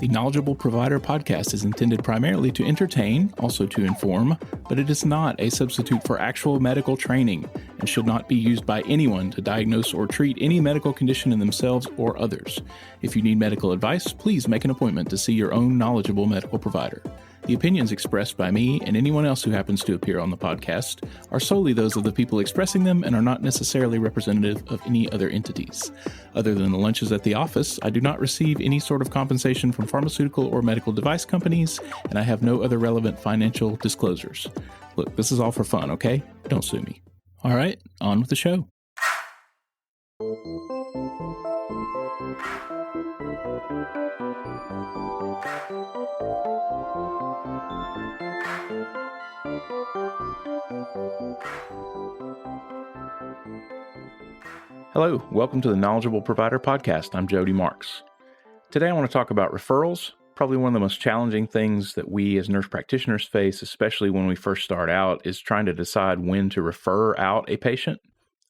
The Knowledgeable Provider podcast is intended primarily to entertain, also to inform, but it is not a substitute for actual medical training and should not be used by anyone to diagnose or treat any medical condition in themselves or others. If you need medical advice, please make an appointment to see your own knowledgeable medical provider. The opinions expressed by me and anyone else who happens to appear on the podcast are solely those of the people expressing them and are not necessarily representative of any other entities. Other than the lunches at the office, I do not receive any sort of compensation from pharmaceutical or medical device companies, and I have no other relevant financial disclosures. Look, this is all for fun, okay? Don't sue me. All right, on with the show. Hello, welcome to the Knowledgeable Provider Podcast. I'm Jody Marks. Today I want to talk about referrals, probably one of the most challenging things that we as nurse practitioners face, especially when we first start out, is trying to decide when to refer out a patient.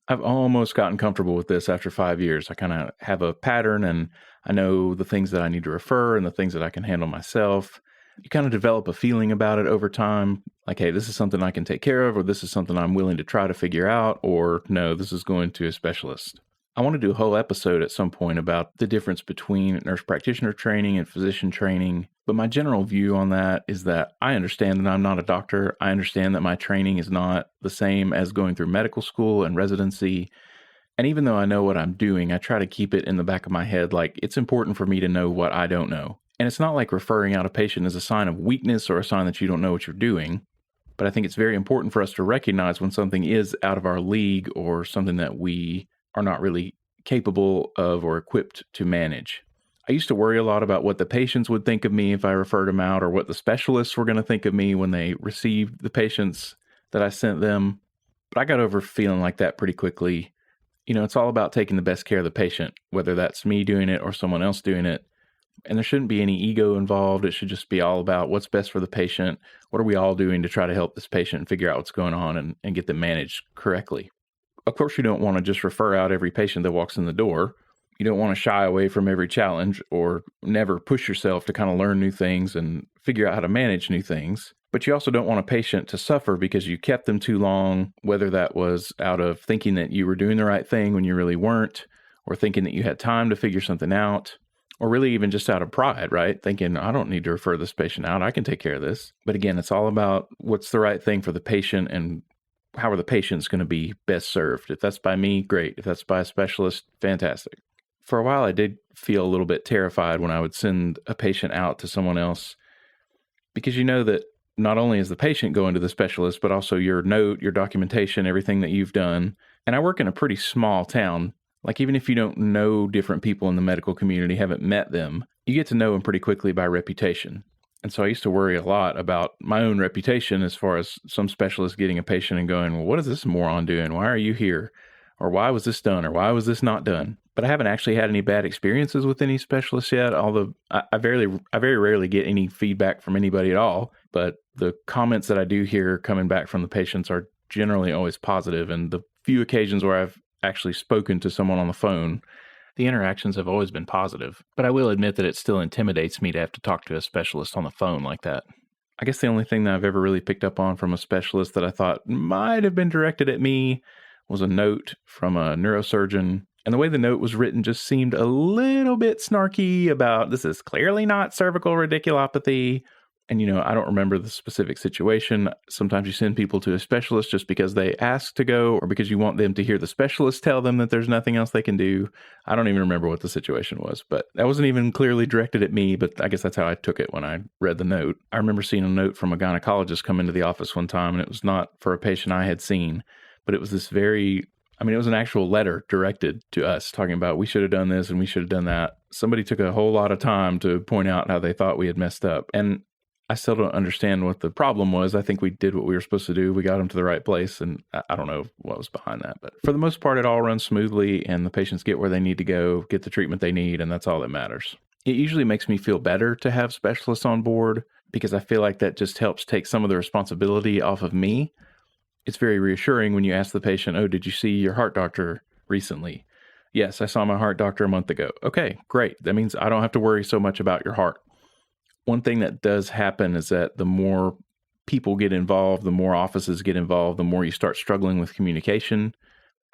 I've almost gotten comfortable with this after 5 years. I kind of have a pattern and I know the things that I need to refer and the things that I can handle myself. You kind of develop a feeling about it over time, like, hey, this is something I can take care of, or this is something I'm willing to try to figure out, or no, this is going to a specialist. I want to do a whole episode at some point about the difference between nurse practitioner training and physician training, but my general view on that is that I understand that I'm not a doctor. I understand that my training is not the same as going through medical school and residency. And even though I know what I'm doing, I try to keep it in the back of my head, like it's important for me to know what I don't know. And it's not like referring out a patient is a sign of weakness or a sign that you don't know what you're doing. But I think it's very important for us to recognize when something is out of our league or something that we are not really capable of or equipped to manage. I used to worry a lot about what the patients would think of me if I referred them out, or what the specialists were going to think of me when they received the patients that I sent them. But I got over feeling like that pretty quickly. You know, it's all about taking the best care of the patient, whether that's me doing it or someone else doing it. And there shouldn't be any ego involved. It should just be all about what's best for the patient. What are we all doing to try to help this patient and figure out what's going on and get them managed correctly? Of course, you don't want to just refer out every patient that walks in the door. You don't want to shy away from every challenge or never push yourself to kind of learn new things and figure out how to manage new things. But you also don't want a patient to suffer because you kept them too long, whether that was out of thinking that you were doing the right thing when you really weren't, or thinking that you had time to figure something out. Or really even just out of pride, right? Thinking, I don't need to refer this patient out. I can take care of this. But again, it's all about what's the right thing for the patient and how are the patients going to be best served. If that's by me, great. If that's by a specialist, fantastic. For a while, I did feel a little bit terrified when I would send a patient out to someone else, because you know that not only is the patient going to the specialist, but also your note, your documentation, everything that you've done. And I work in a pretty small town. Like, even if you don't know different people in the medical community, haven't met them, you get to know them pretty quickly by reputation. And so I used to worry a lot about my own reputation as far as some specialist getting a patient and going, well, what is this moron doing? Why are you here? Or why was this done? Or why was this not done? But I haven't actually had any bad experiences with any specialists yet, although I very rarely get any feedback from anybody at all. But the comments that I do hear coming back from the patients are generally always positive. And the few occasions where I've actually spoken to someone on the phone, the interactions have always been positive. But I will admit that it still intimidates me to have to talk to a specialist on the phone like that. I guess the only thing that I've ever really picked up on from a specialist that I thought might have been directed at me was a note from a neurosurgeon. And the way the note was written just seemed a little bit snarky about, this is clearly not cervical radiculopathy. And, you know, I don't remember the specific situation. Sometimes you send people to a specialist just because they ask to go, or because you want them to hear the specialist tell them that there's nothing else they can do. I don't even remember what the situation was, but that wasn't even clearly directed at me, but I guess that's how I took it when I read the note. I remember seeing a note from a gynecologist come into the office one time, and it was not for a patient I had seen, but it was this it was an actual letter directed to us talking about we should have done this and we should have done that. Somebody took a whole lot of time to point out how they thought we had messed up. And I still don't understand what the problem was. I think we did what we were supposed to do. We got them to the right place, and I don't know what was behind that. But for the most part, it all runs smoothly, and the patients get where they need to go, get the treatment they need, and that's all that matters. It usually makes me feel better to have specialists on board, because I feel like that just helps take some of the responsibility off of me. It's very reassuring when you ask the patient, oh, did you see your heart doctor recently? Yes, I saw my heart doctor a month ago. Okay, great. That means I don't have to worry so much about your heart. One thing that does happen is that the more people get involved, the more offices get involved, the more you start struggling with communication.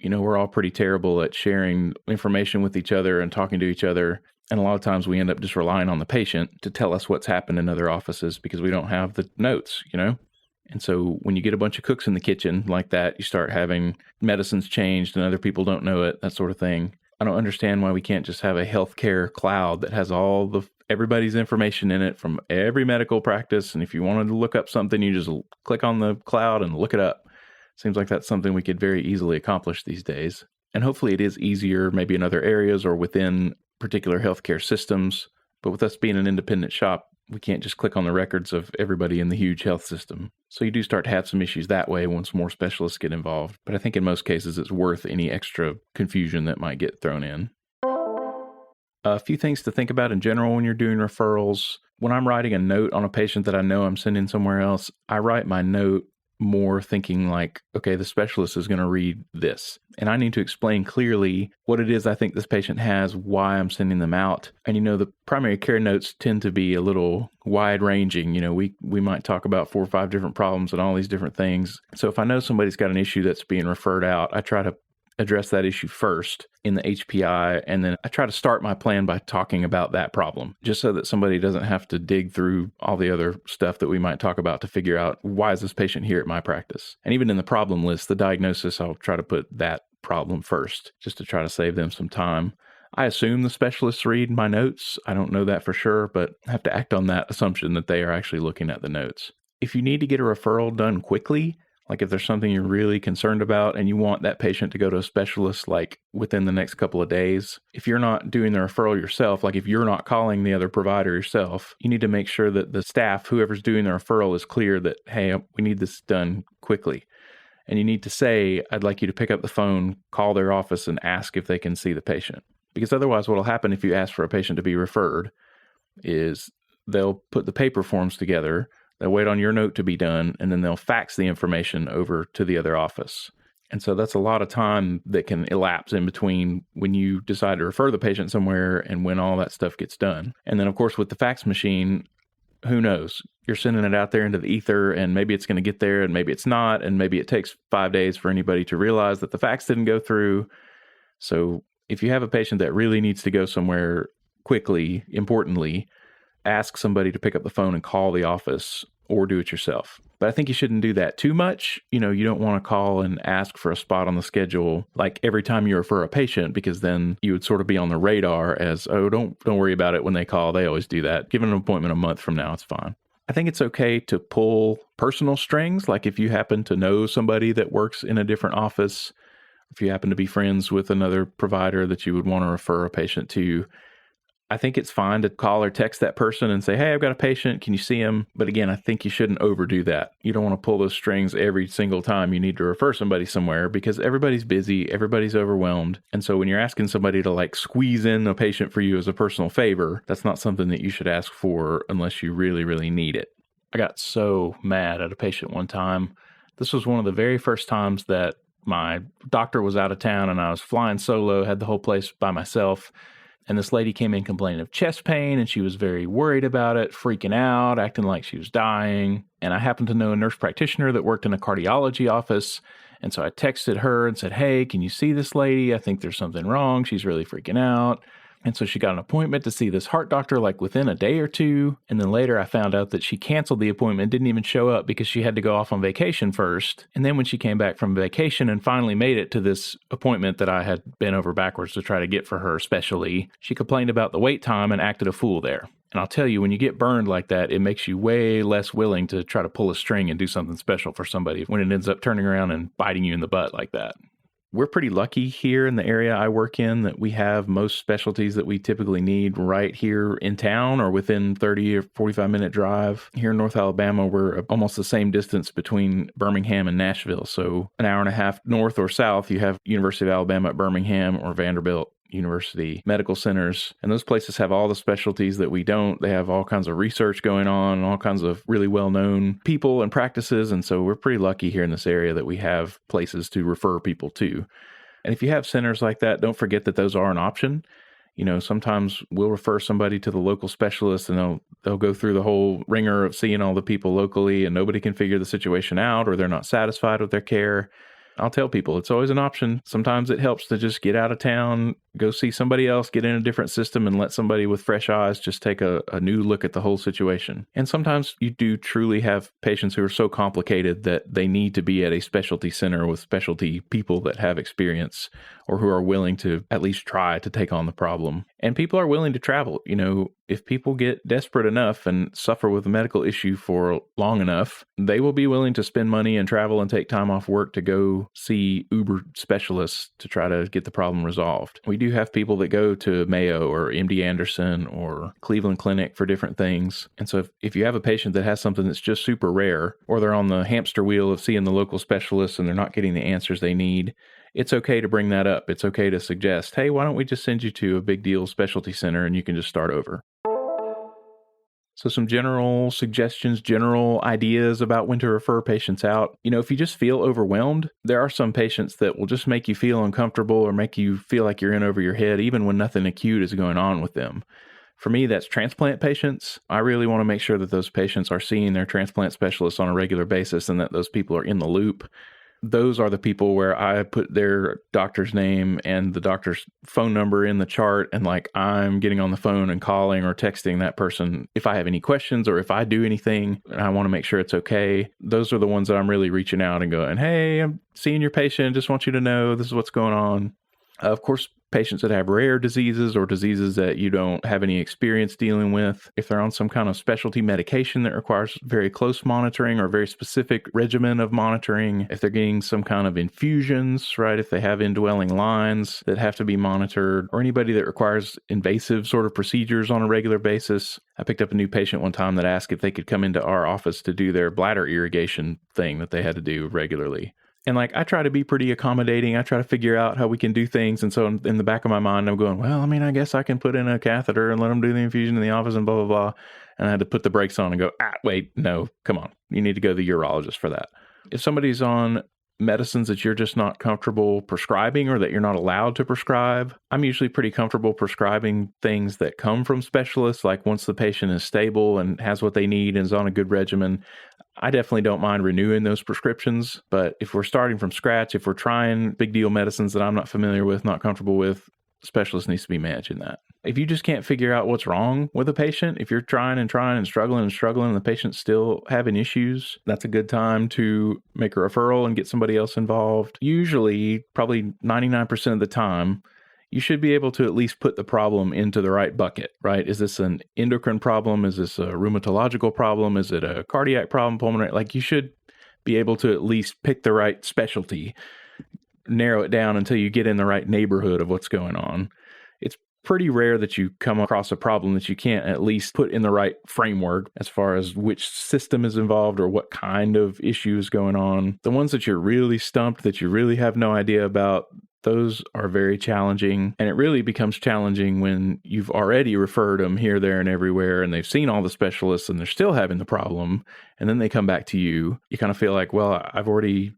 We're all pretty terrible at sharing information with each other and talking to each other. And a lot of times we end up just relying on the patient to tell us what's happened in other offices because we don't have the notes. And so when you get a bunch of cooks in the kitchen like that, you start having medicines changed and other people don't know it, that sort of thing. I don't understand why we can't just have a healthcare cloud that has everybody's information in it from every medical practice. And if you wanted to look up something, you just click on the cloud and look it up. Seems like that's something we could very easily accomplish these days. And hopefully it is easier maybe in other areas or within particular healthcare systems. But with us being an independent shop, we can't just click on the records of everybody in the huge health system. So you do start to have some issues that way once more specialists get involved. But I think in most cases it's worth any extra confusion that might get thrown in. A few things to think about in general when you're doing referrals. When I'm writing a note on a patient that I know I'm sending somewhere else, I write my note more thinking like, okay, the specialist is going to read this. And I need to explain clearly what it is I think this patient has, why I'm sending them out. And, the primary care notes tend to be a little wide ranging. We might talk about 4 or 5 different problems and all these different things. So if I know somebody's got an issue that's being referred out, I try to address that issue first in the HPI, and then I try to start my plan by talking about that problem, just so that somebody doesn't have to dig through all the other stuff that we might talk about to figure out why is this patient here at my practice. And even in the problem list, the diagnosis, I'll try to put that problem first, just to try to save them some time. I assume the specialists read my notes. I don't know that for sure, but I have to act on that assumption that they are actually looking at the notes. If you need to get a referral done quickly, like if there's something you're really concerned about and you want that patient to go to a specialist like within the next couple of days, if you're not doing the referral yourself, like if you're not calling the other provider yourself, you need to make sure that the staff, whoever's doing the referral, is clear that, hey, we need this done quickly. And you need to say, I'd like you to pick up the phone, call their office and ask if they can see the patient. Because otherwise what will happen if you ask for a patient to be referred is they'll put the paper forms together, they'll wait on your note to be done, and then they'll fax the information over to the other office. And so that's a lot of time that can elapse in between when you decide to refer the patient somewhere and when all that stuff gets done. And then, of course, with the fax machine, who knows? You're sending it out there into the ether, and maybe it's going to get there, and maybe it's not, and maybe it takes 5 days for anybody to realize that the fax didn't go through. So if you have a patient that really needs to go somewhere quickly, importantly, ask somebody to pick up the phone and call the office or do it yourself. But I think you shouldn't do that too much. You don't want to call and ask for a spot on the schedule like every time you refer a patient, because then you would sort of be on the radar as, oh, don't worry about it when they call. They always do that. Give an appointment a month from now, it's fine. I think it's okay to pull personal strings. Like if you happen to know somebody that works in a different office, if you happen to be friends with another provider that you would want to refer a patient to, I think it's fine to call or text that person and say, hey, I've got a patient. Can you see him? But again, I think you shouldn't overdo that. You don't want to pull those strings every single time you need to refer somebody somewhere, because everybody's busy, everybody's overwhelmed. And so when you're asking somebody to like squeeze in a patient for you as a personal favor, that's not something that you should ask for unless you really, really need it. I got so mad at a patient one time. This was one of the very first times that my doctor was out of town and I was flying solo, had the whole place by myself. And this lady came in complaining of chest pain, and she was very worried about it, freaking out, acting like she was dying. And I happened to know a nurse practitioner that worked in a cardiology office. And so I texted her and said, hey, can you see this lady? I think there's something wrong. She's really freaking out. And so she got an appointment to see this heart doctor like within a day or two. And then later I found out that she canceled the appointment, didn't even show up because she had to go off on vacation first. And then when she came back from vacation and finally made it to this appointment that I had bent over backwards to try to get for her especially, she complained about the wait time and acted a fool there. And I'll tell you, when you get burned like that, it makes you way less willing to try to pull a string and do something special for somebody when it ends up turning around and biting you in the butt like that. We're pretty lucky here in the area I work in that we have most specialties that we typically need right here in town or within 30 or 45-minute drive. Here in North Alabama, we're almost the same distance between Birmingham and Nashville. So an hour and a half north or south, you have University of Alabama at Birmingham or Vanderbilt University medical centers. And those places have all the specialties that we don't. They have all kinds of research going on, all kinds of really well-known people and practices. And so we're pretty lucky here in this area that we have places to refer people to. And if you have centers like that, don't forget that those are an option. Sometimes we'll refer somebody to the local specialist and they'll go through the whole ringer of seeing all the people locally and nobody can figure the situation out or they're not satisfied with their care. I'll tell people it's always an option. Sometimes it helps to just get out of town, go see somebody else, get in a different system, and let somebody with fresh eyes just take a new look at the whole situation. And sometimes you do truly have patients who are so complicated that they need to be at a specialty center with specialty people that have experience or who are willing to at least try to take on the problem. And people are willing to travel. If people get desperate enough and suffer with a medical issue for long enough, they will be willing to spend money and travel and take time off work to go see Uber specialists to try to get the problem resolved. We do have people that go to Mayo or MD Anderson or Cleveland Clinic for different things. And so if you have a patient that has something that's just super rare, or they're on the hamster wheel of seeing the local specialists and they're not getting the answers they need, it's okay to bring that up. It's okay to suggest, hey, why don't we just send you to a big deal specialty center and you can just start over. So some general suggestions, general ideas about when to refer patients out. If you just feel overwhelmed, there are some patients that will just make you feel uncomfortable or make you feel like you're in over your head, even when nothing acute is going on with them. For me, that's transplant patients. I really want to make sure that those patients are seeing their transplant specialists on a regular basis and that those people are in the loop. Those are the people where I put their doctor's name and the doctor's phone number in the chart, and I'm getting on the phone and calling or texting that person if I have any questions or if I do anything and I want to make sure it's okay. Those are the ones that I'm really reaching out and going, hey, I'm seeing your patient. Just want you to know this is what's going on. Of course, patients that have rare diseases or diseases that you don't have any experience dealing with, if they're on some kind of specialty medication that requires very close monitoring or very specific regimen of monitoring, if they're getting some kind of infusions, right, if they have indwelling lines that have to be monitored, or anybody that requires invasive sort of procedures on a regular basis. I picked up a new patient one time that asked if they could come into our office to do their bladder irrigation thing that they had to do regularly. And I try to be pretty accommodating. I try to figure out how we can do things. And so in the back of my mind, I'm going, well, I guess I can put in a catheter and let them do the infusion in the office and blah, blah, blah. And I had to put the brakes on and go, wait, no, come on. You need to go to the urologist for that. If somebody's on medicines that you're just not comfortable prescribing or that you're not allowed to prescribe, I'm usually pretty comfortable prescribing things that come from specialists. Like once the patient is stable and has what they need and is on a good regimen, I definitely don't mind renewing those prescriptions. But if we're starting from scratch, if we're trying big deal medicines that I'm not familiar with, not comfortable with, specialist needs to be managing that. If you just can't figure out what's wrong with a patient, if you're trying and struggling and the patient's still having issues, that's a good time to make a referral and get somebody else involved. Usually, probably 99% of the time, you should be able to at least put the problem into the right bucket, right? Is this an endocrine problem? Is this a rheumatological problem? Is it a cardiac problem, pulmonary? You should be able to at least pick the right specialty, narrow it down until you get in the right neighborhood of what's going on. It's pretty rare that you come across a problem that you can't at least put in the right framework as far as which system is involved or what kind of issue is going on. The ones that you're really stumped, that you really have no idea about, those are very challenging. And it really becomes challenging when you've already referred them here, there, and everywhere, and they've seen all the specialists and they're still having the problem. And then they come back to you. You kind of feel like, well, I've already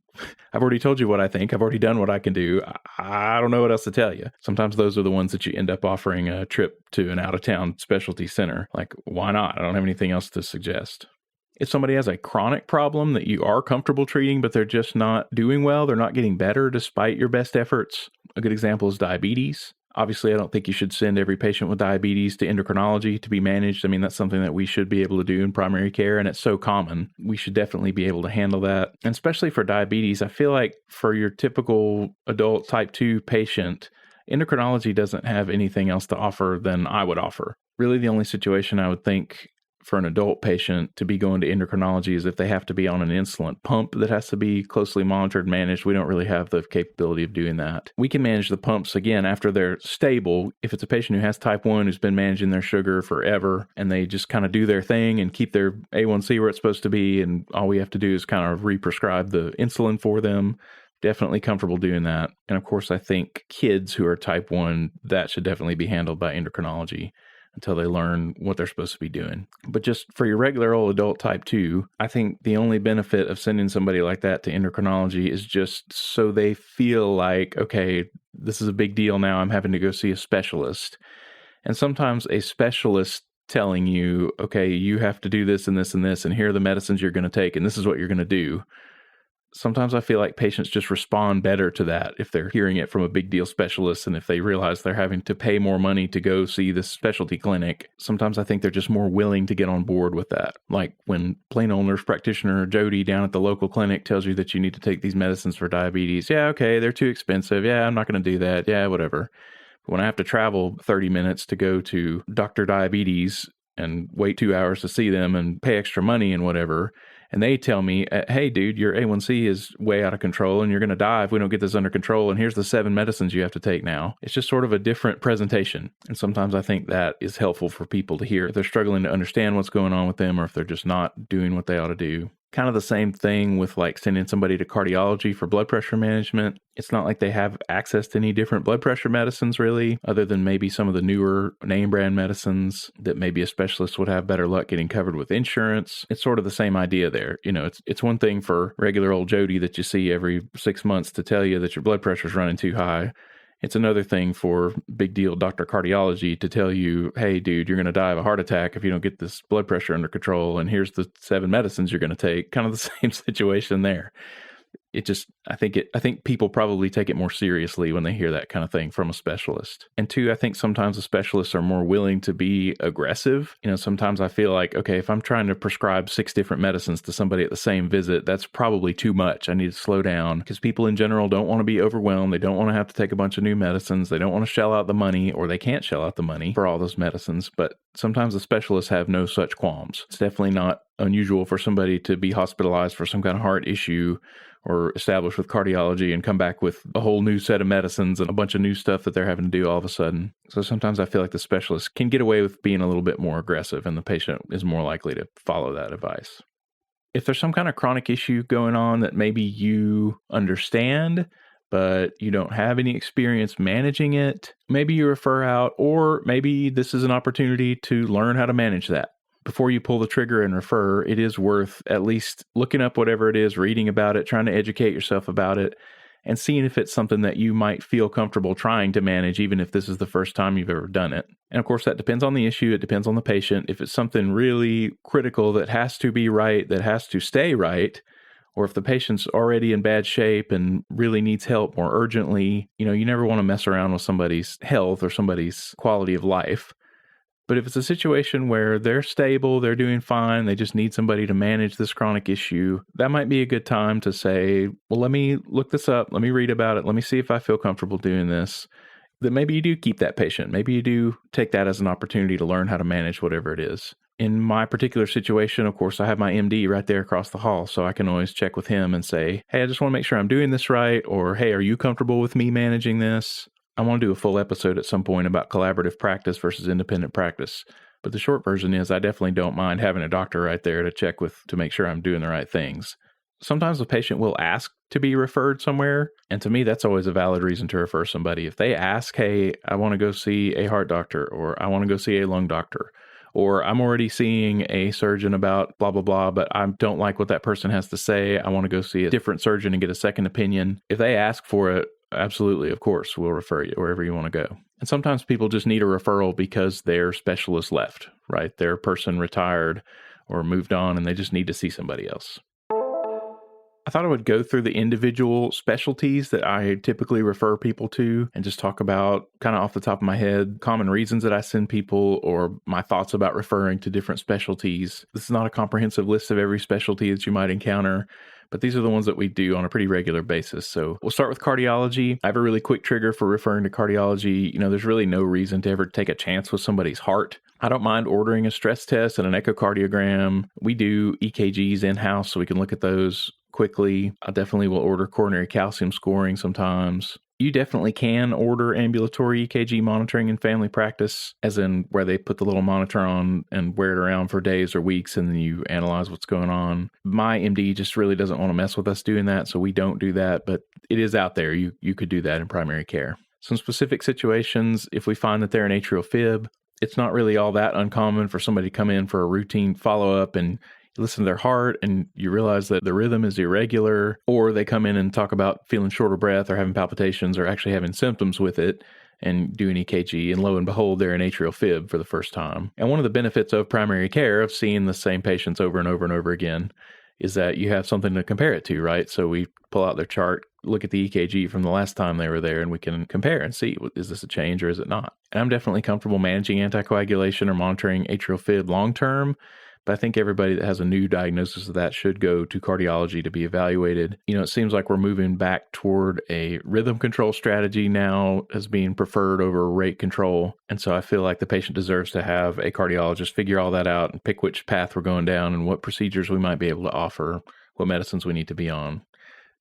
told you what I think. I've already done what I can do. I don't know what else to tell you. Sometimes those are the ones that you end up offering a trip to an out-of-town specialty center. Why not? I don't have anything else to suggest. If somebody has a chronic problem that you are comfortable treating, but they're just not doing well, they're not getting better despite your best efforts. A good example is diabetes. Obviously, I don't think you should send every patient with diabetes to endocrinology to be managed. That's something that we should be able to do in primary care, and it's so common. We should definitely be able to handle that. And especially for diabetes, I feel like for your typical adult type 2 patient, endocrinology doesn't have anything else to offer than I would offer. Really, the only situation I would think for an adult patient to be going to endocrinology is if they have to be on an insulin pump that has to be closely monitored and managed. We don't really have the capability of doing that. We can manage the pumps, again, after they're stable. If it's a patient who has type 1 who's been managing their sugar forever and they just kind of do their thing and keep their A1C where it's supposed to be, and all we have to do is kind of re-prescribe the insulin for them, definitely comfortable doing that. And of course, I think kids who are type 1, that should definitely be handled by endocrinology until they learn what they're supposed to be doing. But just for your regular old adult type 2, I think the only benefit of sending somebody like that to endocrinology is just so they feel like, okay, this is a big deal now. I'm having to go see a specialist. And sometimes a specialist telling you, okay, you have to do this and this and this, and here are the medicines you're going to take, and this is what you're going to do. Sometimes I feel like patients just respond better to that if they're hearing it from a big deal specialist, and if they realize they're having to pay more money to go see this specialty clinic. Sometimes I think they're just more willing to get on board with that. Like when plain old nurse practitioner Jody down at the local clinic tells you that you need to take these medicines for diabetes. Yeah, okay, they're too expensive. Yeah, I'm not going to do that. Yeah, whatever. When I have to travel 30 minutes to go to Dr. Diabetes and wait 2 hours to see them and pay extra money and whatever, and they tell me, hey, dude, your A1C is way out of control and you're going to die if we don't get this under control. And here's the 7 medicines you have to take now. It's just sort of a different presentation. And sometimes I think that is helpful for people to hear if they're struggling to understand what's going on with them or if they're just not doing what they ought to do. Kind of the same thing with like sending somebody to cardiology for blood pressure management. It's not like they have access to any different blood pressure medicines really, other than maybe some of the newer name brand medicines that maybe a specialist would have better luck getting covered with insurance. It's sort of the same idea there. You know, it's one thing for regular old Jody that you see every 6 months to tell you that your blood pressure is running too high. It's another thing for big deal Dr. Cardiology to tell you, hey, dude, you're going to die of a heart attack if you don't get this blood pressure under control. And here's the 7 medicines you're going to take. Kind of the same situation there. I think people probably take it more seriously when they hear that kind of thing from a specialist. And 2, I think sometimes the specialists are more willing to be aggressive. You know, sometimes I feel like, okay, if I'm trying to prescribe 6 different medicines to somebody at the same visit, that's probably too much. I need to slow down because people in general don't want to be overwhelmed. They don't want to have to take a bunch of new medicines. They don't want to shell out the money, or they can't shell out the money for all those medicines. But sometimes the specialists have no such qualms. It's definitely not unusual for somebody to be hospitalized for some kind of heart issue or established with cardiology and come back with a whole new set of medicines and a bunch of new stuff that they're having to do all of a sudden. So sometimes I feel like the specialist can get away with being a little bit more aggressive, and the patient is more likely to follow that advice. If there's some kind of chronic issue going on that maybe you understand, but you don't have any experience managing it, maybe you refer out, or maybe this is an opportunity to learn how to manage that. Before you pull the trigger and refer, it is worth at least looking up whatever it is, reading about it, trying to educate yourself about it, and seeing if it's something that you might feel comfortable trying to manage, even if this is the first time you've ever done it. And of course, that depends on the issue. It depends on the patient. If it's something really critical that has to be right, that has to stay right, or if the patient's already in bad shape and really needs help more urgently, you never want to mess around with somebody's health or somebody's quality of life. But if it's a situation where they're stable, they're doing fine, they just need somebody to manage this chronic issue, that might be a good time to say, well, let me look this up, let me read about it, let me see if I feel comfortable doing this. That maybe you do keep that patient. Maybe you do take that as an opportunity to learn how to manage whatever it is. In my particular situation, of course, I have my MD right there across the hall, so I can always check with him and say, hey, I just want to make sure I'm doing this right, or hey, are you comfortable with me managing this? I want to do a full episode at some point about collaborative practice versus independent practice. But the short version is I definitely don't mind having a doctor right there to check with to make sure I'm doing the right things. Sometimes the patient will ask to be referred somewhere, and to me, that's always a valid reason to refer somebody. If they ask, hey, I want to go see a heart doctor, or I want to go see a lung doctor, or I'm already seeing a surgeon about blah, blah, blah, but I don't like what that person has to say. I want to go see a different surgeon and get a second opinion. If they ask for it, absolutely, of course, we'll refer you wherever you want to go. And sometimes people just need a referral because their specialist left, right? Their person retired or moved on and they just need to see somebody else. I thought I would go through the individual specialties that I typically refer people to and just talk about, kind of off the top of my head, common reasons that I send people or my thoughts about referring to different specialties. This is not a comprehensive list of every specialty that you might encounter, but these are the ones that we do on a pretty regular basis. So we'll start with cardiology. I have a really quick trigger for referring to cardiology. There's really no reason to ever take a chance with somebody's heart. I don't mind ordering a stress test and an echocardiogram. We do EKGs in-house, so we can look at those quickly. I definitely will order coronary calcium scoring sometimes. You definitely can order ambulatory EKG monitoring in family practice, as in where they put the little monitor on and wear it around for days or weeks, and then you analyze what's going on. My MD just really doesn't want to mess with us doing that, so we don't do that, but it is out there. You could do that in primary care. Some specific situations, if we find that they're an atrial fib, it's not really all that uncommon for somebody to come in for a routine follow-up and you listen to their heart and you realize that the rhythm is irregular, or they come in and talk about feeling short of breath or having palpitations or actually having symptoms with it. and do an EKG, and lo and behold, they're an atrial fib for the first time. And one of the benefits of primary care, of seeing the same patients over and over and over again, is that you have something to compare it to, right? So we pull out their chart, look at the EKG from the last time they were there, and we can compare and see, is this a change or is it not? And I'm definitely comfortable managing anticoagulation or monitoring atrial fib long-term, but I think everybody that has a new diagnosis of that should go to cardiology to be evaluated. It seems like we're moving back toward a rhythm control strategy now as being preferred over rate control. And so I feel like the patient deserves to have a cardiologist figure all that out and pick which path we're going down and what procedures we might be able to offer, what medicines we need to be on.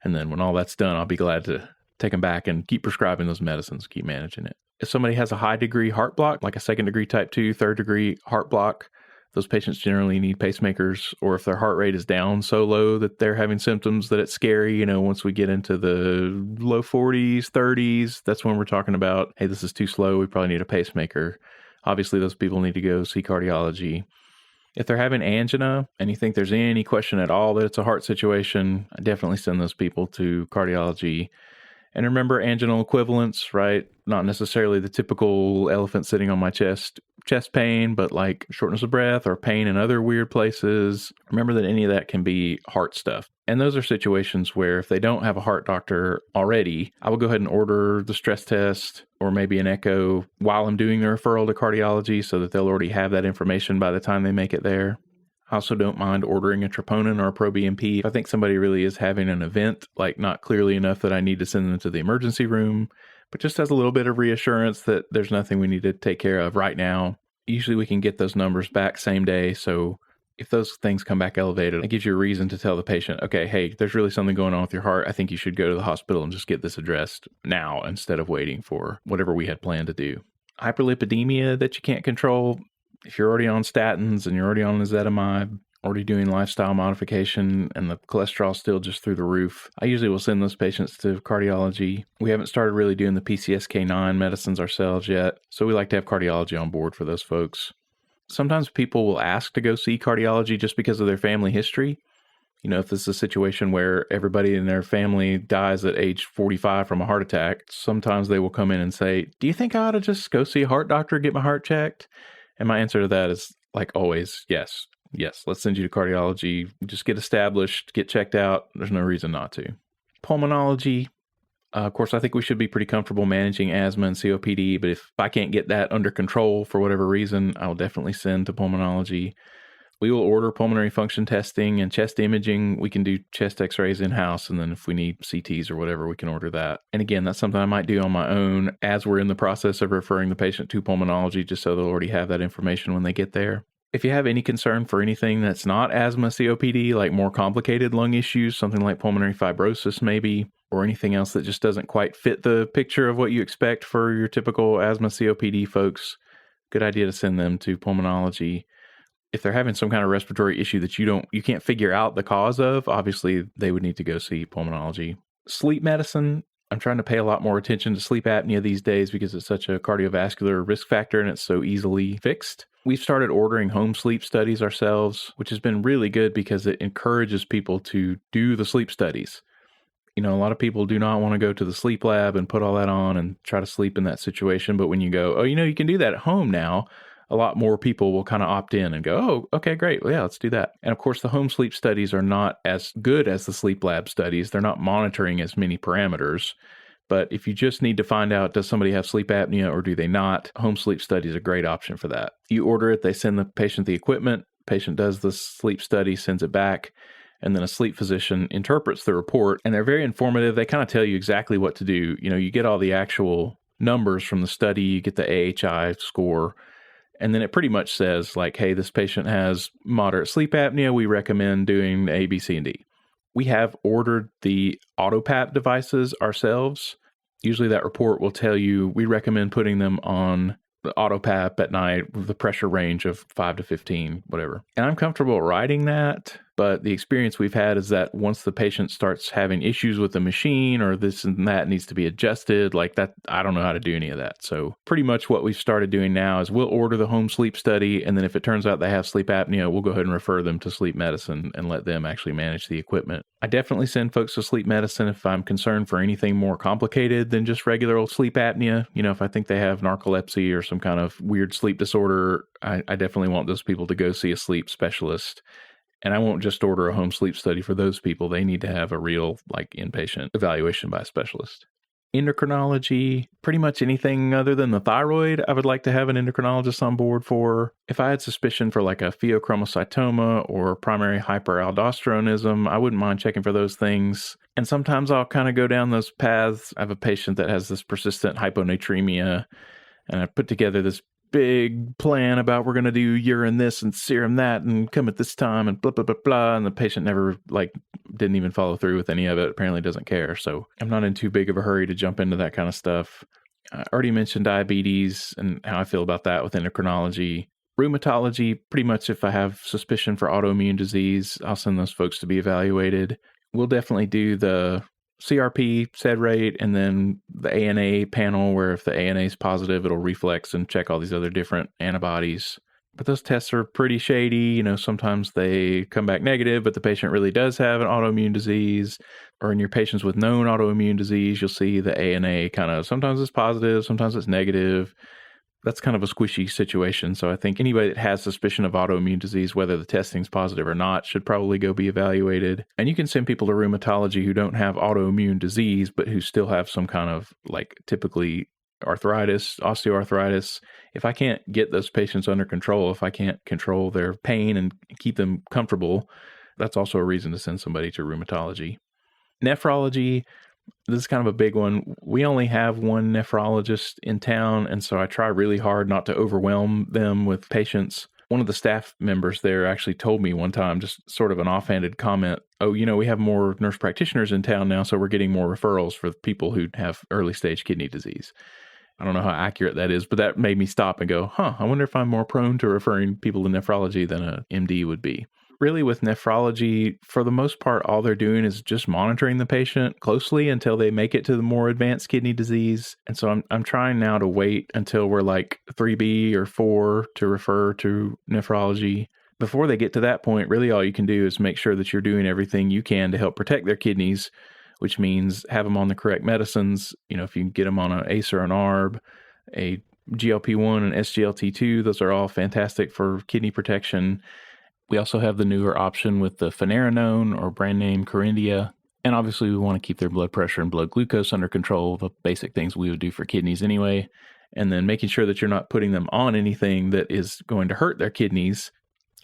And then when all that's done, I'll be glad to take them back and keep prescribing those medicines, keep managing it. If somebody has a high degree heart block, like a second degree type 2, third degree heart block, those patients generally need pacemakers, or if their heart rate is down so low that they're having symptoms that it's scary, once we get into the low 40s, 30s, that's when we're talking about, hey, this is too slow, we probably need a pacemaker. Obviously, those people need to go see cardiology. If they're having angina and you think there's any question at all that it's a heart situation, I definitely send those people to cardiology. And remember anginal equivalents, right? Not necessarily the typical elephant sitting on my chest pain, but like shortness of breath or pain in other weird places. Remember that any of that can be heart stuff. And those are situations where if they don't have a heart doctor already, I will go ahead and order the stress test or maybe an echo while I'm doing the referral to cardiology so that they'll already have that information by the time they make it there. I also don't mind ordering a troponin or a pro-BNP. If I think somebody really is having an event, like not clearly enough that I need to send them to the emergency room, but just as a little bit of reassurance that there's nothing we need to take care of right now. Usually we can get those numbers back same day. So if those things come back elevated, it gives you a reason to tell the patient, okay, hey, there's really something going on with your heart. I think you should go to the hospital and just get this addressed now instead of waiting for whatever we had planned to do. Hyperlipidemia that you can't control. If you're already on statins and you're already on ezetimibe, already doing lifestyle modification and the cholesterol's still just through the roof, I usually will send those patients to cardiology. We haven't started really doing the PCSK9 medicines ourselves yet, so we like to have cardiology on board for those folks. Sometimes people will ask to go see cardiology just because of their family history. If this is a situation where everybody in their family dies at age 45 from a heart attack, sometimes they will come in and say, do you think I ought to just go see a heart doctor, get my heart checked? And my answer to that is, like always, yes. Yes, let's send you to cardiology. Just get established, get checked out. There's no reason not to. Pulmonology. Of course, I think we should be pretty comfortable managing asthma and COPD, but if I can't get that under control for whatever reason, I'll definitely send to pulmonology. We will order pulmonary function testing and chest imaging. We can do chest x-rays in-house, and then if we need CTs or whatever, we can order that. And again, that's something I might do on my own as we're in the process of referring the patient to pulmonology, just so they'll already have that information when they get there. If you have any concern for anything that's not asthma, COPD, like more complicated lung issues, something like pulmonary fibrosis maybe, or anything else that just doesn't quite fit the picture of what you expect for your typical asthma, COPD folks, good idea to send them to pulmonology. If they're having some kind of respiratory issue that you can't figure out the cause of, obviously they would need to go see pulmonology. Sleep medicine. I'm trying to pay a lot more attention to sleep apnea these days because it's such a cardiovascular risk factor and it's so easily fixed. We've started ordering home sleep studies ourselves, which has been really good because it encourages people to do the sleep studies. A lot of people do not want to go to the sleep lab and put all that on and try to sleep in that situation. But when you go, you can do that at home now, a lot more people will kind of opt in and go, oh, okay, great. Well, yeah, let's do that. And of course, the home sleep studies are not as good as the sleep lab studies. They're not monitoring as many parameters. But if you just need to find out, does somebody have sleep apnea or do they not, home sleep study is a great option for that. You order it, they send the patient the equipment, patient does the sleep study, sends it back, and then a sleep physician interprets the report. And they're very informative. They kind of tell you exactly what to do. You get all the actual numbers from the study, you get the AHI score, and then it pretty much says like, hey, this patient has moderate sleep apnea. We recommend doing A, B, C, and D. We have ordered the AutoPAP devices ourselves. Usually that report will tell you we recommend putting them on the AutoPAP at night with the pressure range of 5 to 15, whatever. And I'm comfortable writing that, But the experience we've had is that once the patient starts having issues with the machine or this and that needs to be adjusted, like that, I don't know how to do any of that. So pretty much what we've started doing now is we'll order the home sleep study. And then if it turns out they have sleep apnea, we'll go ahead and refer them to sleep medicine and let them actually manage the equipment. I definitely send folks to sleep medicine if I'm concerned for anything more complicated than just regular old sleep apnea. If I think they have narcolepsy or some kind of weird sleep disorder, I definitely want those people to go see a sleep specialist. And I won't just order a home sleep study for those people. They need to have a real, inpatient evaluation by a specialist. Endocrinology, pretty much anything other than the thyroid, I would like to have an endocrinologist on board for. If I had suspicion for a pheochromocytoma or primary hyperaldosteronism, I wouldn't mind checking for those things. And sometimes I'll kind of go down those paths. I have a patient that has this persistent hyponatremia, and I put together this big plan about we're going to do urine this and serum that and come at this time and blah, blah, blah, blah. And the patient never didn't even follow through with any of it. Apparently doesn't care. So I'm not in too big of a hurry to jump into that kind of stuff. I already mentioned diabetes and how I feel about that with endocrinology. Rheumatology, pretty much if I have suspicion for autoimmune disease, I'll send those folks to be evaluated. We'll definitely do the CRP, SED rate, and then the ANA panel, where if the ANA is positive, it'll reflex and check all these other different antibodies. But those tests are pretty shady. Sometimes they come back negative, but the patient really does have an autoimmune disease. Or in your patients with known autoimmune disease, you'll see the ANA kind of, sometimes it's positive, sometimes it's negative. That's kind of a squishy situation. So I think anybody that has suspicion of autoimmune disease, whether the testing's positive or not, should probably go be evaluated. And you can send people to rheumatology who don't have autoimmune disease, but who still have some kind of typically arthritis, osteoarthritis. If I can't get those patients under control, if I can't control their pain and keep them comfortable, that's also a reason to send somebody to rheumatology. Nephrology, this is kind of a big one. We only have one nephrologist in town, and so I try really hard not to overwhelm them with patients. One of the staff members there actually told me one time, just sort of an offhanded comment, we have more nurse practitioners in town now, so we're getting more referrals for people who have early stage kidney disease. I don't know how accurate that is, but that made me stop and go, I wonder if I'm more prone to referring people to nephrology than an MD would be. Really, with nephrology, for the most part, all they're doing is just monitoring the patient closely until they make it to the more advanced kidney disease. And so I'm trying now to wait until we're 3B or 4 to refer to nephrology. Before they get to that point, really all you can do is make sure that you're doing everything you can to help protect their kidneys, which means have them on the correct medicines. If you can get them on an ACE or an ARB, a GLP-1 and SGLT2, those are all fantastic for kidney protection. We also have the newer option with the finerenone or brand name Corindia. And obviously we want to keep their blood pressure and blood glucose under control, the basic things we would do for kidneys anyway. And then making sure that you're not putting them on anything that is going to hurt their kidneys.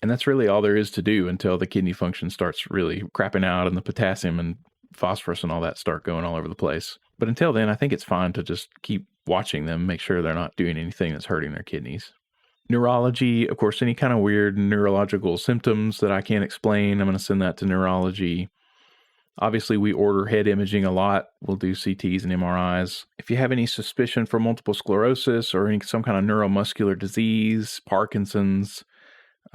And that's really all there is to do until the kidney function starts really crapping out and the potassium and phosphorus and all that start going all over the place. But until then, I think it's fine to just keep watching them, make sure they're not doing anything that's hurting their kidneys. Neurology, of course, any kind of weird neurological symptoms that I can't explain, I'm going to send that to neurology. Obviously, we order head imaging a lot. We'll do CTs and MRIs. If you have any suspicion for multiple sclerosis or some kind of neuromuscular disease, Parkinson's,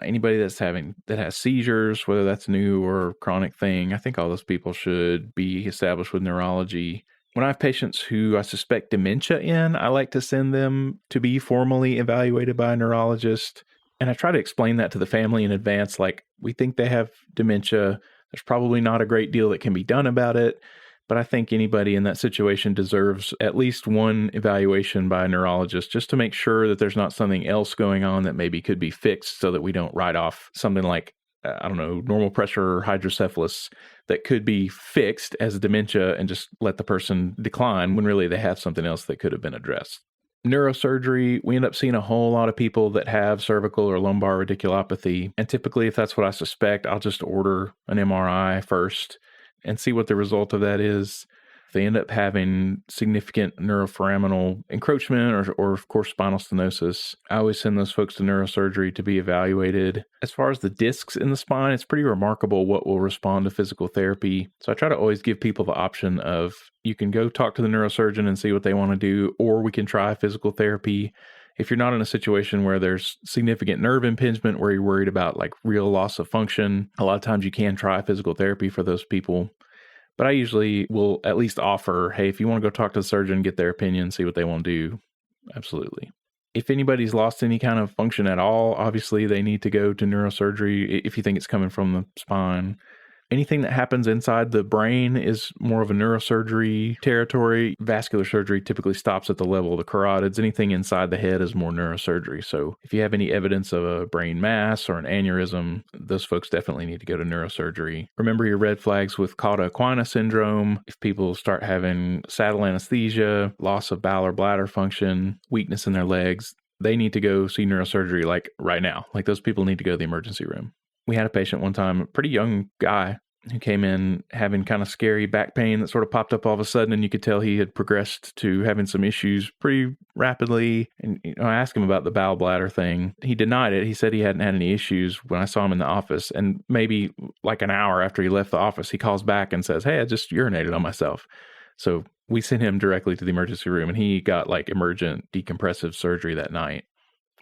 anybody that has seizures, whether that's new or chronic thing, I think all those people should be established with neurology. When I have patients who I suspect dementia in, I like to send them to be formally evaluated by a neurologist. And I try to explain that to the family in advance, we think they have dementia. There's probably not a great deal that can be done about it, but I think anybody in that situation deserves at least one evaluation by a neurologist just to make sure that there's not something else going on that maybe could be fixed so that we don't write off something like normal pressure or hydrocephalus that could be fixed as dementia and just let the person decline when really they have something else that could have been addressed. Neurosurgery, we end up seeing a whole lot of people that have cervical or lumbar radiculopathy. And typically, if that's what I suspect, I'll just order an MRI first and see what the result of that is. If they end up having significant neuroforaminal encroachment or of course, spinal stenosis, I always send those folks to neurosurgery to be evaluated. As far as the discs in the spine, it's pretty remarkable what will respond to physical therapy. So I try to always give people the option of you can go talk to the neurosurgeon and see what they want to do, or we can try physical therapy. If you're not in a situation where there's significant nerve impingement, where you're worried about like real loss of function, a lot of times you can try physical therapy for those people. But I usually will at least offer, hey, if you want to go talk to the surgeon, get their opinion, see what they want to do. Absolutely. If anybody's lost any kind of function at all, obviously they need to go to neurosurgery if you think it's coming from the spine. Anything that happens inside the brain is more of a neurosurgery territory. Vascular surgery typically stops at the level of the carotids. Anything inside the head is more neurosurgery. So if you have any evidence of a brain mass or an aneurysm, those folks definitely need to go to neurosurgery. Remember your red flags with cauda-equina syndrome. If people start having saddle anesthesia, loss of bowel or bladder function, weakness in their legs, they need to go see neurosurgery like right now. Like those people need to go to the emergency room. We had a patient one time, a pretty young guy, who came in having kind of scary back pain that sort of popped up all of a sudden, and you could tell he had progressed to having some issues pretty rapidly. And I asked him about the bowel bladder thing. He denied it. He said he hadn't had any issues when I saw him in the office. And maybe like an hour after he left the office, he calls back and says, hey, I just urinated on myself. So we sent him directly to the emergency room, and he got like emergent decompressive surgery that night.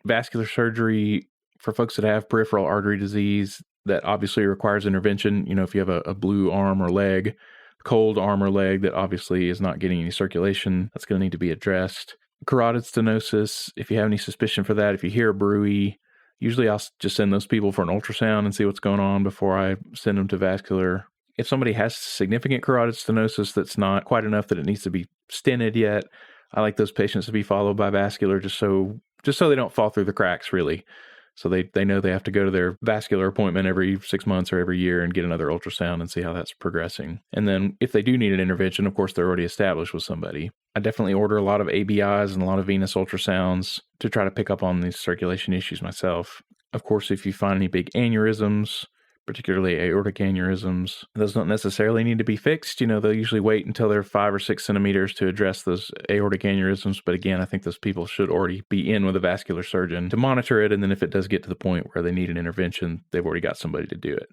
Vascular surgery for folks that have peripheral artery disease, that obviously requires intervention. If you have a blue arm or leg, cold arm or leg that obviously is not getting any circulation, that's going to need to be addressed. Carotid stenosis, if you have any suspicion for that, if you hear a bruit, usually I'll just send those people for an ultrasound and see what's going on before I send them to vascular. If somebody has significant carotid stenosis that's not quite enough that it needs to be stented yet, I like those patients to be followed by vascular just so they don't fall through the cracks, really. So they know they have to go to their vascular appointment every 6 months or every year and get another ultrasound and see how that's progressing. And then if they do need an intervention, of course, they're already established with somebody. I definitely order a lot of ABIs and a lot of venous ultrasounds to try to pick up on these circulation issues myself. Of course, if you find any big aneurysms, particularly aortic aneurysms, those don't necessarily need to be fixed. They'll usually wait until they're 5 or 6 centimeters to address those aortic aneurysms. But again, I think those people should already be in with a vascular surgeon to monitor it. And then if it does get to the point where they need an intervention, they've already got somebody to do it.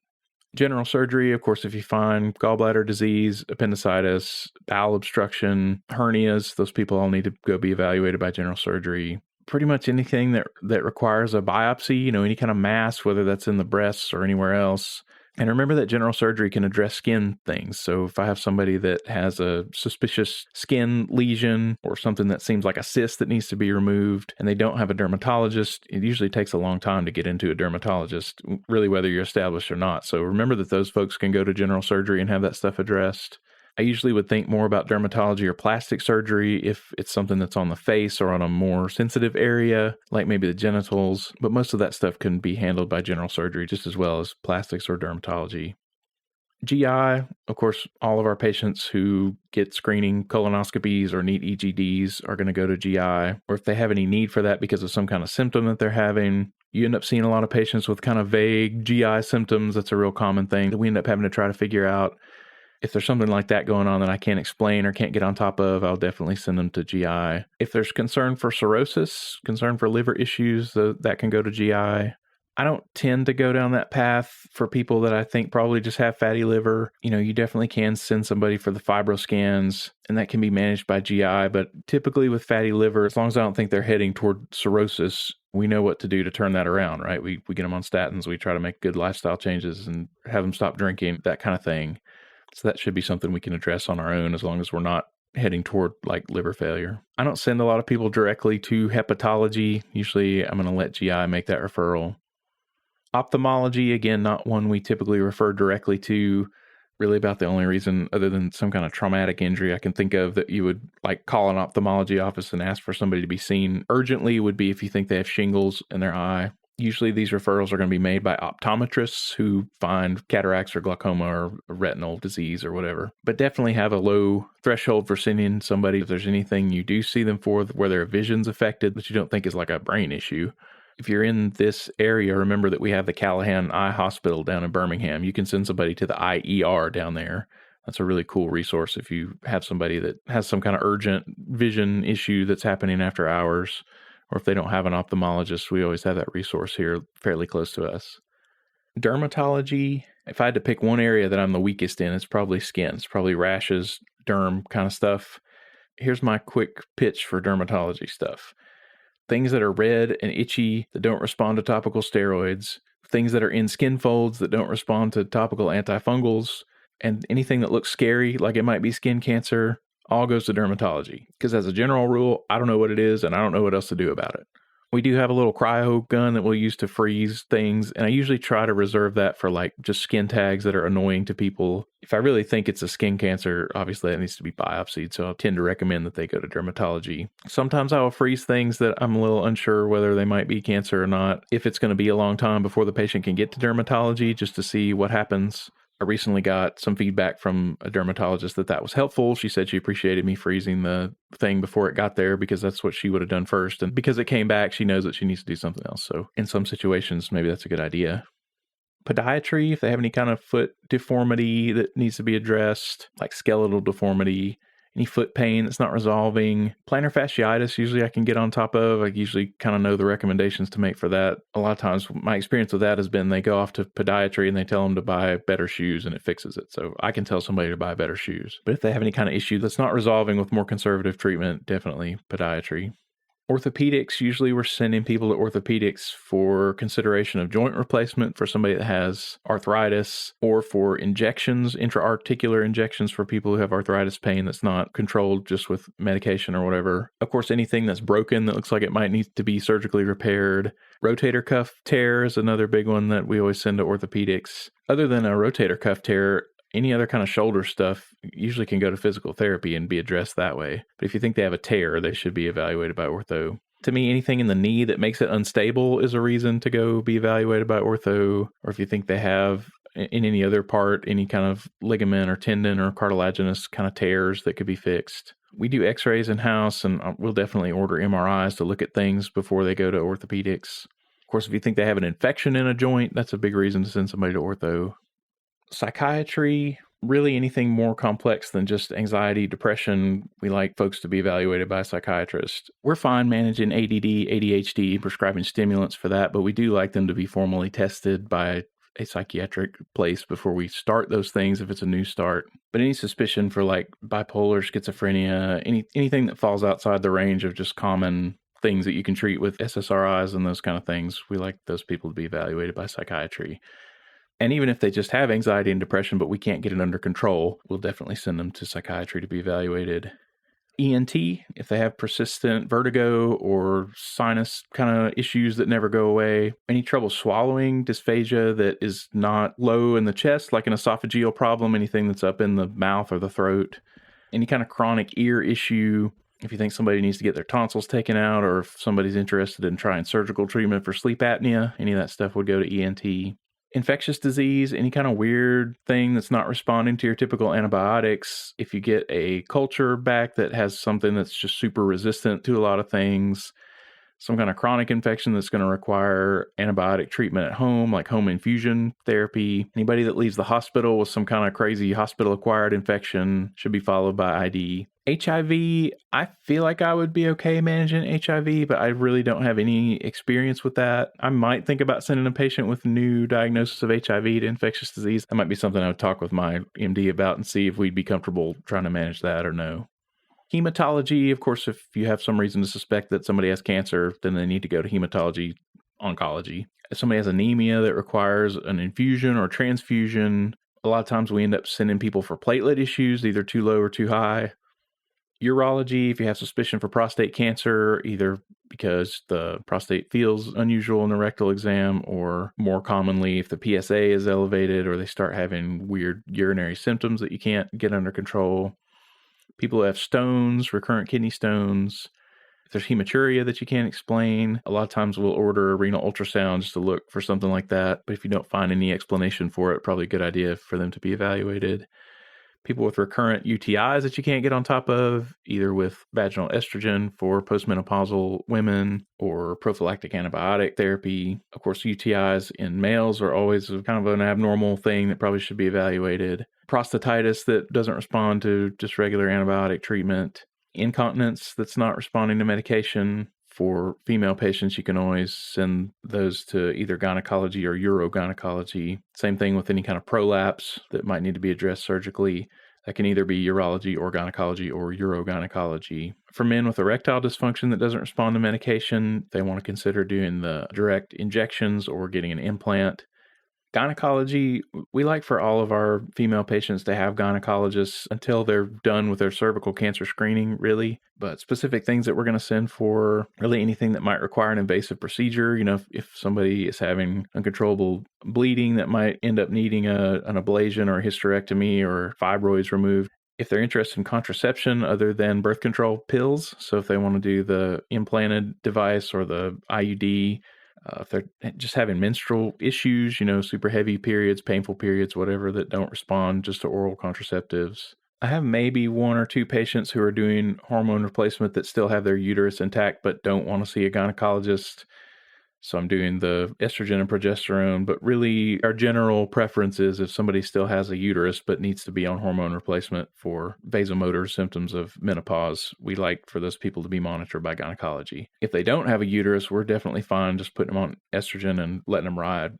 General surgery, of course, if you find gallbladder disease, appendicitis, bowel obstruction, hernias, those people all need to go be evaluated by general surgery. Pretty much anything that requires a biopsy, any kind of mass, whether that's in the breasts or anywhere else. And remember that general surgery can address skin things. So if I have somebody that has a suspicious skin lesion or something that seems like a cyst that needs to be removed and they don't have a dermatologist, it usually takes a long time to get into a dermatologist, really whether you're established or not. So remember that those folks can go to general surgery and have that stuff addressed. I usually would think more about dermatology or plastic surgery if it's something that's on the face or on a more sensitive area, like maybe the genitals. But most of that stuff can be handled by general surgery just as well as plastics or dermatology. GI, of course, all of our patients who get screening colonoscopies or need EGDs are going to go to GI, or if they have any need for that because of some kind of symptom that they're having. You end up seeing a lot of patients with kind of vague GI symptoms. That's a real common thing that we end up having to try to figure out. If there's something like that going on that I can't explain or can't get on top of, I'll definitely send them to GI. If there's concern for cirrhosis, concern for liver issues, that can go to GI. I don't tend to go down that path for people that I think probably just have fatty liver. You definitely can send somebody for the fibroscans, and that can be managed by GI. But typically with fatty liver, as long as I don't think they're heading toward cirrhosis, we know what to do to turn that around, right? We get them on statins. We try to make good lifestyle changes and have them stop drinking, that kind of thing. So that should be something we can address on our own as long as we're not heading toward like liver failure. I don't send a lot of people directly to hepatology. Usually I'm going to let GI make that referral. Ophthalmology, again, not one we typically refer directly to. Really about the only reason other than some kind of traumatic injury I can think of that you would like call an ophthalmology office and ask for somebody to be seen urgently would be if you think they have shingles in their eye. Usually these referrals are going to be made by optometrists who find cataracts or glaucoma or retinal disease or whatever. But definitely have a low threshold for sending somebody if there's anything you do see them for where their vision's affected that you don't think is like a brain issue. If you're in this area, remember that we have the Callahan Eye Hospital down in Birmingham. You can send somebody to the IER down there. That's a really cool resource if you have somebody that has some kind of urgent vision issue that's happening after hours. Or if they don't have an ophthalmologist, we always have that resource here fairly close to us. Dermatology, if I had to pick one area that I'm the weakest in, it's probably skin. It's probably rashes, derm kind of stuff. Here's my quick pitch for dermatology stuff. things that are red and itchy that don't respond to topical steroids, things that are in skin folds that don't respond to topical antifungals, and anything that looks scary, like it might be skin cancer, all goes to dermatology. Because as a general rule, I don't know what it is and I don't know what else to do about it. We do have a little cryo gun that we'll use to freeze things, and I usually try to reserve that for like just skin tags that are annoying to people. If I really think it's a skin cancer, obviously it needs to be biopsied, so I tend to recommend that they go to dermatology. Sometimes I will freeze things that I'm a little unsure whether they might be cancer or not, if it's going to be a long time before the patient can get to dermatology, just to see what happens. I recently got some feedback from a dermatologist that was helpful. She said she appreciated me freezing the thing before it got there because that's what she would have done first. And because it came back, she knows that she needs to do something else. So in some situations, maybe that's a good idea. Podiatry, if they have any kind of foot deformity that needs to be addressed, like skeletal deformity, any foot pain that's not resolving. Plantar fasciitis, usually I can get on top of. I usually kind of know the recommendations to make for that. A lot of times my experience with that has been they go off to podiatry and they tell them to buy better shoes and it fixes it. So I can tell somebody to buy better shoes. But if they have any kind of issue that's not resolving with more conservative treatment, definitely podiatry. Orthopedics, usually we're sending people to orthopedics for consideration of joint replacement for somebody that has arthritis, or for injections, intra-articular injections for people who have arthritis pain that's not controlled just with medication or whatever. Of course, anything that's broken that looks like it might need to be surgically repaired. Rotator cuff tear is another big one that we always send to orthopedics. Other than a rotator cuff tear, any other kind of shoulder stuff usually can go to physical therapy and be addressed that way. But if you think they have a tear, they should be evaluated by ortho. To me, anything in the knee that makes it unstable is a reason to go be evaluated by ortho. Or if you think they have in any other part, any kind of ligament or tendon or cartilaginous kind of tears that could be fixed. We do x-rays in-house, and we'll definitely order MRIs to look at things before they go to orthopedics. Of course, if you think they have an infection in a joint, that's a big reason to send somebody to ortho. Psychiatry, really anything more complex than just anxiety, depression, we like folks to be evaluated by a psychiatrist. We're fine managing ADD, ADHD, prescribing stimulants for that, but we do like them to be formally tested by a psychiatric place before we start those things if it's a new start. But any suspicion for like bipolar, schizophrenia, anything that falls outside the range of just common things that you can treat with SSRIs and those kind of things, we like those people to be evaluated by psychiatry. And even if they just have anxiety and depression, but we can't get it under control, we'll definitely send them to psychiatry to be evaluated. ENT, if they have persistent vertigo or sinus kind of issues that never go away, any trouble swallowing, dysphagia that is not low in the chest, like an esophageal problem, anything that's up in the mouth or the throat, any kind of chronic ear issue, if you think somebody needs to get their tonsils taken out, or if somebody's interested in trying surgical treatment for sleep apnea, any of that stuff would go to ENT. Infectious disease, any kind of weird thing that's not responding to your typical antibiotics. If you get a culture back that has something that's just super resistant to a lot of things, some kind of chronic infection that's going to require antibiotic treatment at home, like home infusion therapy. Anybody that leaves the hospital with some kind of crazy hospital-acquired infection should be followed by ID. HIV, I feel like I would be okay managing HIV, but I really don't have any experience with that. I might think about sending a patient with new diagnosis of HIV to infectious disease. That might be something I would talk with my MD about and see if we'd be comfortable trying to manage that or no. Hematology, of course, if you have some reason to suspect that somebody has cancer, then they need to go to hematology oncology. If somebody has anemia that requires an infusion or transfusion, a lot of times we end up sending people for platelet issues, either too low or too high. Urology, if you have suspicion for prostate cancer, either because the prostate feels unusual in the rectal exam, or more commonly if the PSA is elevated or they start having weird urinary symptoms that you can't get under control. People who have stones, recurrent kidney stones, if there's hematuria that you can't explain, a lot of times we'll order a renal ultrasound just to look for something like that. But if you don't find any explanation for it, probably a good idea for them to be evaluated. People with recurrent UTIs that you can't get on top of, either with vaginal estrogen for postmenopausal women or prophylactic antibiotic therapy. Of course, UTIs in males are always kind of an abnormal thing that probably should be evaluated. Prostatitis that doesn't respond to just regular antibiotic treatment. Incontinence that's not responding to medication. For female patients, you can always send those to either gynecology or urogynecology. Same thing with any kind of prolapse that might need to be addressed surgically. That can either be urology or gynecology or urogynecology. For men with erectile dysfunction that doesn't respond to medication, they want to consider doing the direct injections or getting an implant. Gynecology, we like for all of our female patients to have gynecologists until they're done with their cervical cancer screening, really. But specific things that we're going to send for, really anything that might require an invasive procedure, if somebody is having uncontrollable bleeding that might end up needing an ablation or a hysterectomy or fibroids removed. If they're interested in contraception other than birth control pills, so if they want to do the implanted device or the IUD, if they're just having menstrual issues, super heavy periods, painful periods, whatever, that don't respond just to oral contraceptives. I have maybe 1 or 2 patients who are doing hormone replacement that still have their uterus intact but don't want to see a gynecologist. So I'm doing the estrogen and progesterone, but really our general preference is if somebody still has a uterus but needs to be on hormone replacement for vasomotor symptoms of menopause, we like for those people to be monitored by gynecology. If they don't have a uterus, we're definitely fine just putting them on estrogen and letting them ride.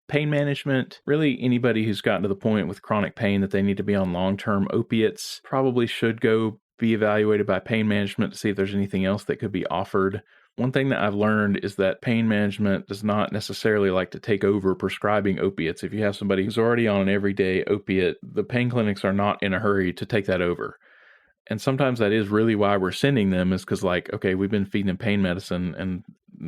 Pain management, really anybody who's gotten to the point with chronic pain that they need to be on long-term opiates probably should go be evaluated by pain management to see if there's anything else that could be offered. One thing that I've learned is that pain management does not necessarily like to take over prescribing opiates. If you have somebody who's already on an everyday opiate, the pain clinics are not in a hurry to take that over. And sometimes that is really why we're sending them, is because okay, we've been feeding them pain medicine and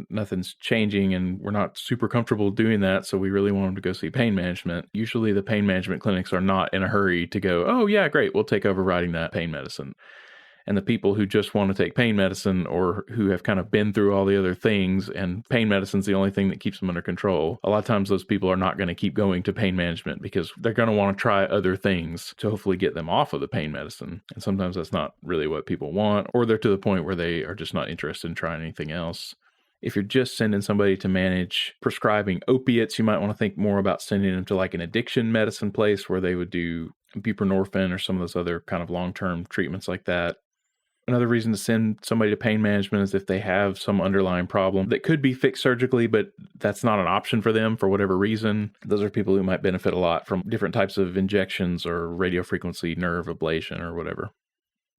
nothing's changing and we're not super comfortable doing that. So we really want them to go see pain management. Usually the pain management clinics are not in a hurry to go, oh yeah, great, we'll take over writing that pain medicine. And the people who just want to take pain medicine or who have kind of been through all the other things and pain medicine's the only thing that keeps them under control, a lot of times those people are not going to keep going to pain management because they're going to want to try other things to hopefully get them off of the pain medicine. And sometimes that's not really what people want, or they're to the point where they are just not interested in trying anything else. If you're just sending somebody to manage prescribing opiates, you might want to think more about sending them to like an addiction medicine place where they would do buprenorphine or some of those other kind of long-term treatments like that. Another reason to send somebody to pain management is if they have some underlying problem that could be fixed surgically, but that's not an option for them for whatever reason. Those are people who might benefit a lot from different types of injections or radiofrequency nerve ablation or whatever.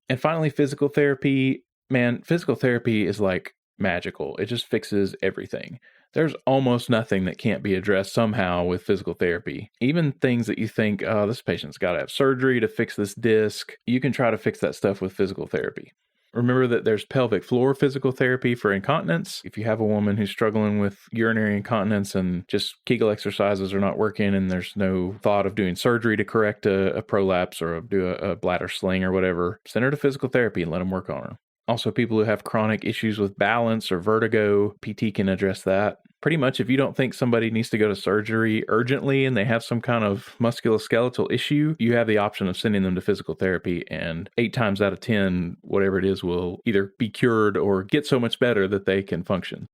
And finally, physical therapy. Man, physical therapy is like magical. It just fixes everything. There's almost nothing that can't be addressed somehow with physical therapy. Even things that you think, oh, this patient's got to have surgery to fix this disc, you can try to fix that stuff with physical therapy. Remember that there's pelvic floor physical therapy for incontinence. If you have a woman who's struggling with urinary incontinence and just Kegel exercises are not working and there's no thought of doing surgery to correct a prolapse or do a bladder sling or whatever, send her to physical therapy and let them work on her. Also, people who have chronic issues with balance or vertigo, PT can address that. Pretty much, if you don't think somebody needs to go to surgery urgently and they have some kind of musculoskeletal issue, you have the option of sending them to physical therapy, and 8 times out of 10, whatever it is will either be cured or get so much better that they can function.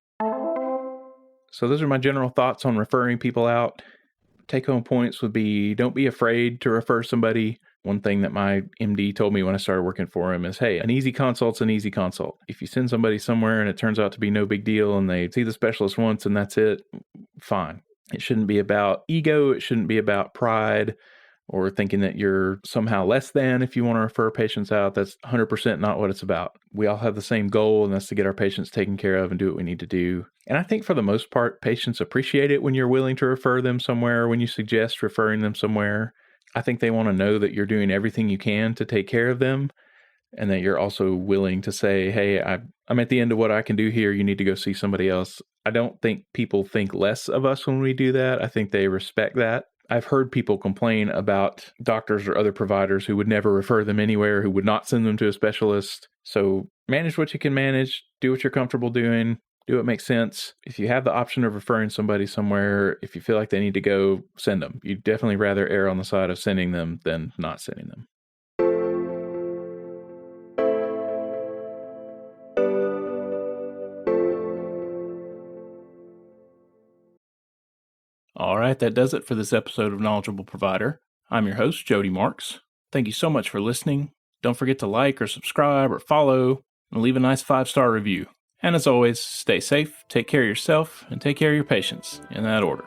So those are my general thoughts on referring people out. Take-home points would be, don't be afraid to refer somebody. One thing that my MD told me when I started working for him is, hey, an easy consult's an easy consult. If you send somebody somewhere and it turns out to be no big deal and they see the specialist once and that's it, fine. It shouldn't be about ego. It shouldn't be about pride or thinking that you're somehow less than if you want to refer patients out. That's 100% not what it's about. We all have the same goal, and that's to get our patients taken care of and do what we need to do. And I think for the most part, patients appreciate it when you're willing to refer them somewhere, when you suggest referring them somewhere. I think they want to know that you're doing everything you can to take care of them and that you're also willing to say, hey, I'm at the end of what I can do here. You need to go see somebody else. I don't think people think less of us when we do that. I think they respect that. I've heard people complain about doctors or other providers who would never refer them anywhere, who would not send them to a specialist. So manage what you can manage, do what you're comfortable doing. Do what makes sense. If you have the option of referring somebody somewhere, if you feel like they need to go, send them. You'd definitely rather err on the side of sending them than not sending them. All right, that does it for this episode of Knowledgeable Provider. I'm your host, Jody Marks. Thank you so much for listening. Don't forget to like or subscribe or follow and leave a nice 5-star review. And as always, stay safe, take care of yourself, and take care of your patients, in that order.